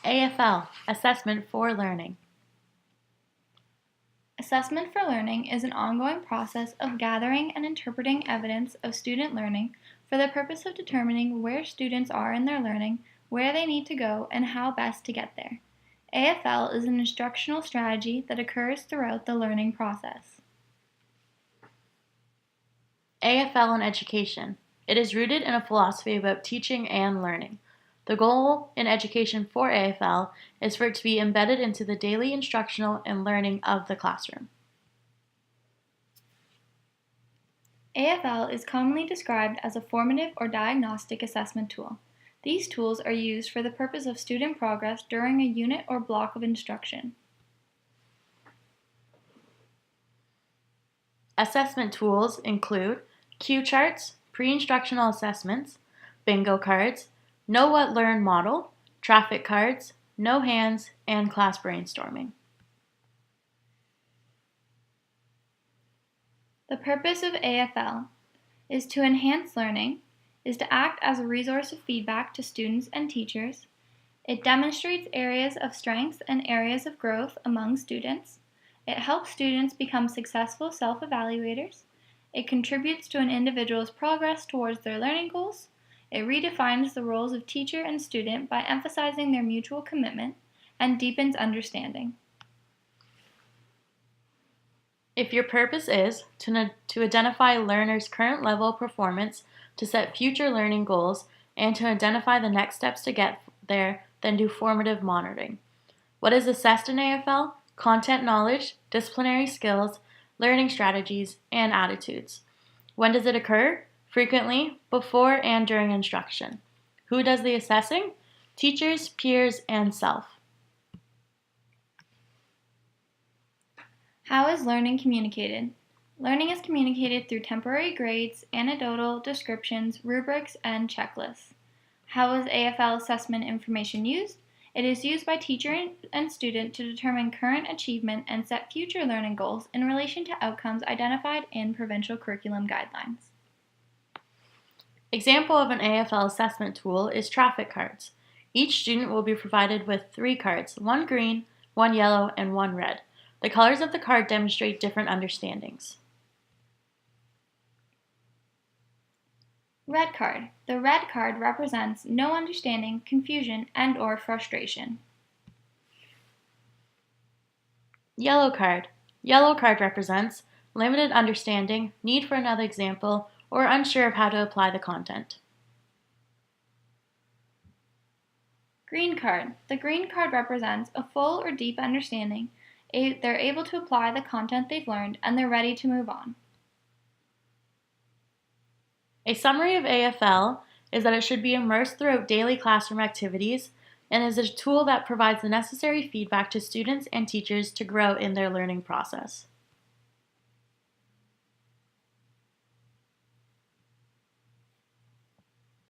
AfL, Assessment for Learning. Assessment for learning is an ongoing process of gathering and interpreting evidence of student learning for the purpose of determining where students are in their learning, where they need to go, and how best to get there. AfL is an instructional strategy that occurs throughout the learning process. AfL in education. It is rooted in a philosophy about teaching and learning. The goal in education for AfL is for it to be embedded into the daily instructional and learning of the classroom. AfL is commonly described as a formative or diagnostic assessment tool. These tools are used for the purpose of student progress during a unit or block of instruction. Assessment tools include cue charts, pre-instructional assessments, bingo cards, Know What Learn model, traffic cards, no hands, and class brainstorming. The purpose of AfL is to enhance learning, is to act as a resource of feedback to students and teachers. It demonstrates areas of strength and areas of growth among students. It helps students become successful self-evaluators. It contributes to an individual's progress towards their learning goals. It redefines the roles of teacher and student by emphasizing their mutual commitment and deepens understanding. If your purpose is to identify learners' current level of performance, to set future learning goals, and to identify the next steps to get there, then do formative monitoring. What is assessed in AfL? Content knowledge, disciplinary skills, learning strategies, and attitudes. When does it occur? Frequently, before and during instruction. Who does the assessing? Teachers, peers, and self. How is learning communicated? Learning is communicated through temporary grades, anecdotal descriptions, rubrics, and checklists. How is AfL assessment information used? It is used by teacher and student to determine current achievement and set future learning goals in relation to outcomes identified in provincial curriculum guidelines. Example of an AfL assessment tool is traffic cards. Each student will be provided with 3 cards, 1 green, 1 yellow, and 1 red. The colors of the card demonstrate different understandings. Red card. The red card represents no understanding, confusion, and/or frustration. Yellow card. Yellow card represents limited understanding, need for another example, or unsure of how to apply the content. Green card. The green card represents a full or deep understanding. They're able to apply the content they've learned and they're ready to move on. A summary of AfL is that it should be immersed throughout daily classroom activities and is a tool that provides the necessary feedback to students and teachers to grow in their learning process.